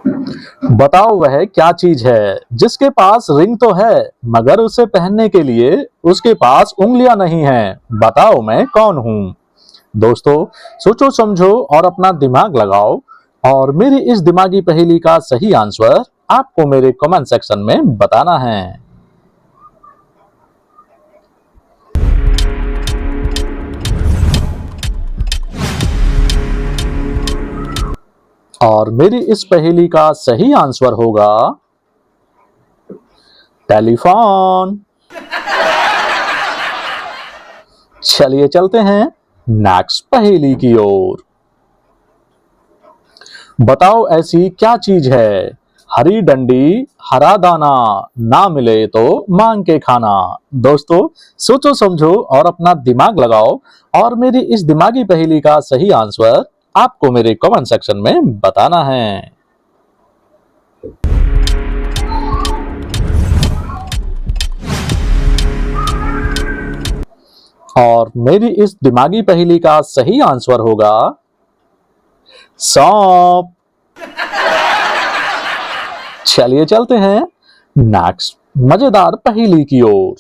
बताओ वह क्या चीज है जिसके पास रिंग तो है मगर उसे पहनने के लिए उसके पास उंगलियां नहीं हैं। बताओ मैं कौन हूं। दोस्तों, सोचो समझो और अपना दिमाग लगाओ और मेरी इस दिमागी पहेली का सही आंसर आपको मेरे कमेंट सेक्शन में बताना है। और मेरी इस पहेली का सही आंसर होगा टेलीफोन। चलिए चलते हैं नेक्स्ट पहेली की ओर। बताओ ऐसी क्या चीज है, हरी डंडी हरा दाना, ना मिले तो मांग के खाना। दोस्तों, सोचो समझो और अपना दिमाग लगाओ और मेरी इस दिमागी पहेली का सही आंसर आपको मेरे कमेंट सेक्शन में बताना है। और मेरी इस दिमागी पहेली का सही आंसर होगा सौंप। चलिए चलते हैं नेक्स्ट मजेदार पहेली की ओर।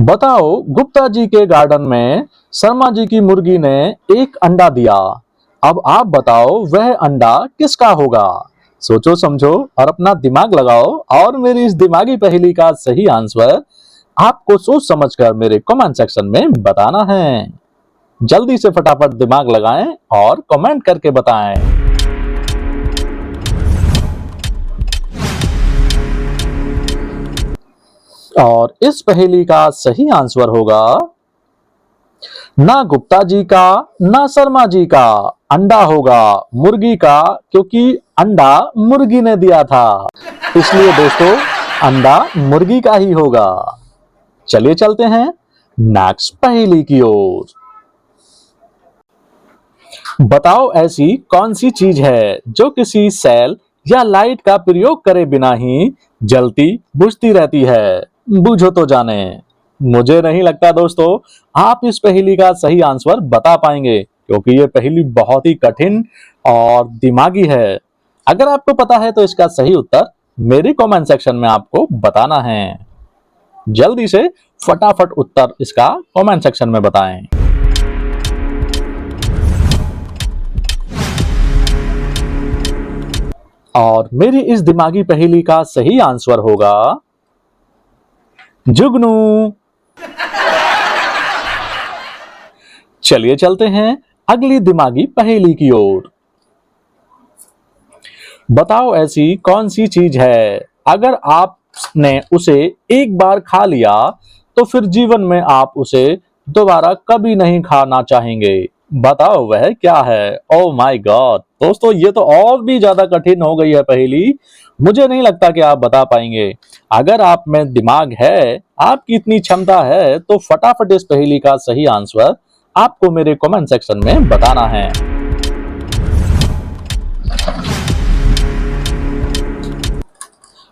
बताओ गुप्ता जी के गार्डन में शर्मा जी की मुर्गी ने एक अंडा दिया। अब आप बताओ वह अंडा किसका होगा। सोचो समझो और अपना दिमाग लगाओ और मेरी इस दिमागी पहेली का सही आंसर आपको सोच समझकर मेरे कमेंट सेक्शन में बताना है। जल्दी से फटाफट दिमाग लगाएं और कमेंट करके बताएं। और इस पहेली का सही आंसर होगा ना गुप्ता जी का ना शर्मा जी का, अंडा होगा मुर्गी का, क्योंकि अंडा मुर्गी ने दिया था। इसलिए दोस्तों, अंडा मुर्गी का ही होगा। चलिए चलते हैं नेक्स्ट पहेली की ओर। बताओ ऐसी कौन सी चीज है जो किसी सेल या लाइट का प्रयोग करे बिना ही जलती बुझती रहती है। बूझो तो जाने। मुझे नहीं लगता दोस्तों आप इस पहेली का सही आंसर बता पाएंगे, क्योंकि ये पहेली बहुत ही कठिन और दिमागी है। अगर आपको पता है तो इसका सही उत्तर मेरे कमेंट सेक्शन में आपको बताना है। जल्दी से फटाफट उत्तर इसका कमेंट सेक्शन में बताएं। और मेरी इस दिमागी पहेली का सही आंसर होगा जुगनू। चलिए चलते हैं अगली दिमागी पहेली की ओर। बताओ ऐसी कौन सी चीज है अगर आपने उसे एक बार खा लिया तो फिर जीवन में आप उसे दोबारा कभी नहीं खाना चाहेंगे। बताओ वह क्या है। ओ माय गॉड दोस्तों, ये तो और भी ज्यादा कठिन हो गई है पहेली। मुझे नहीं लगता कि आप बता पाएंगे। अगर आप में दिमाग है, आपकी इतनी क्षमता है, तो फटाफट इस पहेली का सही आंसर आपको मेरे कमेंट सेक्शन में बताना है।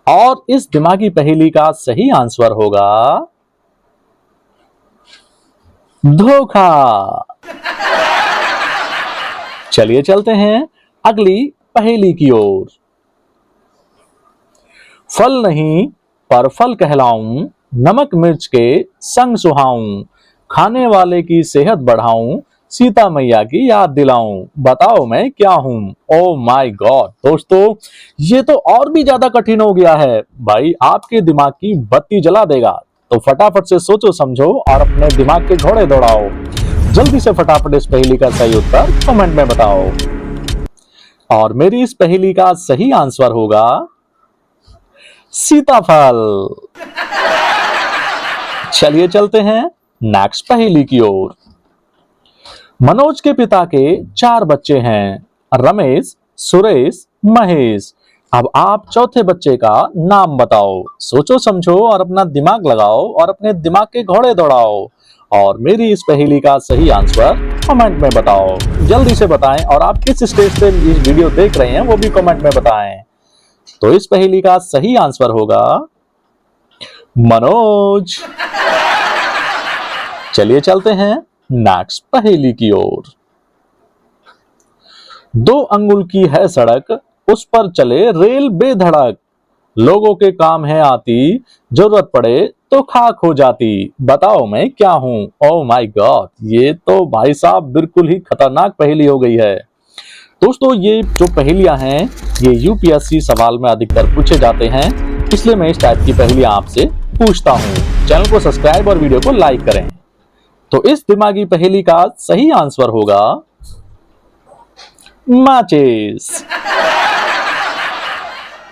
और इस दिमागी पहेली का सही आंसर होगा धोखा। चलिए चलते हैं अगली पहेली की ओर। फल नहीं पर फल कहलाऊं, नमक मिर्च के संग सुहाऊं, खाने वाले की सेहत बढ़ाऊं, सीता मैया की याद दिलाऊं। बताओ मैं क्या हूं। ओ माय गॉड दोस्तों, ये तो और भी ज्यादा कठिन हो गया है। भाई आपके दिमाग की बत्ती जला देगा। तो फटाफट से सोचो समझो और अपने दिमाग के घोड़े दौड़ाओ। जल्दी से फटाफट इस पहेली का सही उत्तर कमेंट में बताओ। और मेरी इस पहेली का सही आंसर होगा सीताफल। चलिए चलते हैं नेक्स्ट पहेली की ओर। मनोज के पिता के 4 बच्चे हैं, रमेश, सुरेश, महेश। अब आप चौथे बच्चे का नाम बताओ। सोचो समझो और अपना दिमाग लगाओ और अपने दिमाग के घोड़े दौड़ाओ। और मेरी इस पहेली का सही आंसर कमेंट में बताओ। जल्दी से बताएं और आप किस स्टेज पे इस वीडियो देख रहे हैं वो भी कमेंट में बताएं। तो इस पहेली का सही आंसर होगा मनोज। चलिए चलते हैं नेक्स्ट पहेली की ओर। 2 अंगुल की है सड़क, उस पर चले रेल बेधड़क। लोगों के काम है आती, जरूरत पड़े तो खाक हो जाती। बताओ मैं क्या हूं? ओह माय गॉड, ये तो भाई साहब बिल्कुल ही खतरनाक पहेली हो गई है। दोस्तों, ये जो पहेलियां हैं ये यूपीएससी सवाल में अधिकतर पूछे जाते हैं, इसलिए मैं इस टाइप की पहेलियां आपसे पूछता हूं। चैनल को सब्सक्राइब और वीडियो को लाइक करें। तो इस दिमागी पहेली का सही आंसर होगा माचिस।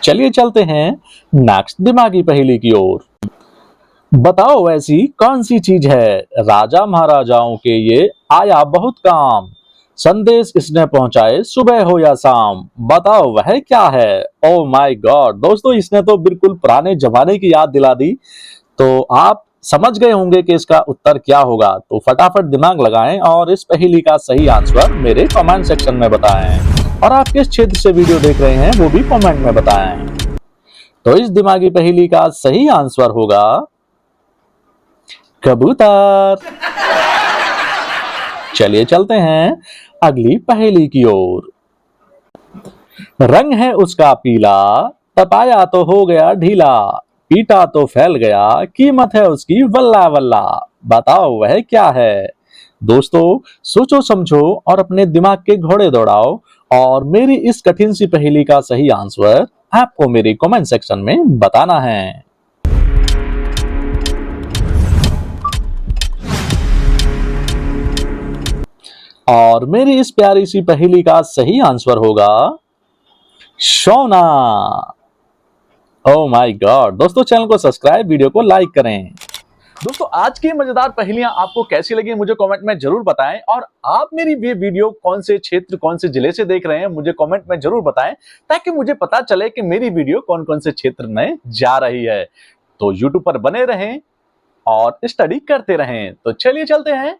चलिए चलते हैं नेक्स्ट दिमागी पहेली की ओर। बताओ ऐसी कौन सी चीज है, राजा महाराजाओं के ये आया बहुत काम। संदेश इसने पहुंचाए सुबह हो या शाम। बताओ वह क्या है? ओ माय गॉड दोस्तों, इसने तो बिल्कुल पुराने जमाने की याद दिला दी। तो आप समझ गए होंगे कि इसका उत्तर क्या होगा। तो फटाफट दिमाग लगाएं और इस पहेली का सही आंसर मेरे कमेंट सेक्शन में बताएं। और आप किस क्षेत्र से वीडियो देख रहे हैं वो भी कमेंट में बताएं। तो इस दिमागी पहेली का सही आंसर होगा कबूतर। चलिए चलते हैं अगली पहेली की ओर। रंग है उसका पीला, तपाया तो हो गया ढीला, पीटा तो फैल गया, कीमत है उसकी वल्ला वल्ला। बताओ वह क्या है? दोस्तों, सोचो समझो और अपने दिमाग के घोड़े दौड़ाओ और मेरी इस कठिन सी पहेली का सही आंसर आपको मेरे कमेंट सेक्शन में बताना है। और मेरी इस प्यारी सी पहेली का सही आंसर होगा सोना। ओह माय गॉड दोस्तों, चैनल को सब्सक्राइब, वीडियो को लाइक करें। दोस्तों, आज की मजेदार पहेलियां आपको कैसी लगी मुझे कमेंट में जरूर बताएं। और आप मेरी ये वीडियो कौन से क्षेत्र, कौन से जिले से देख रहे हैं मुझे कमेंट में जरूर बताएं, ताकि मुझे पता चले कि मेरी वीडियो कौन कौन से क्षेत्र में जा रही है। तो यूट्यूब पर बने रहें और स्टडी करते रहें। तो चलिए चलते हैं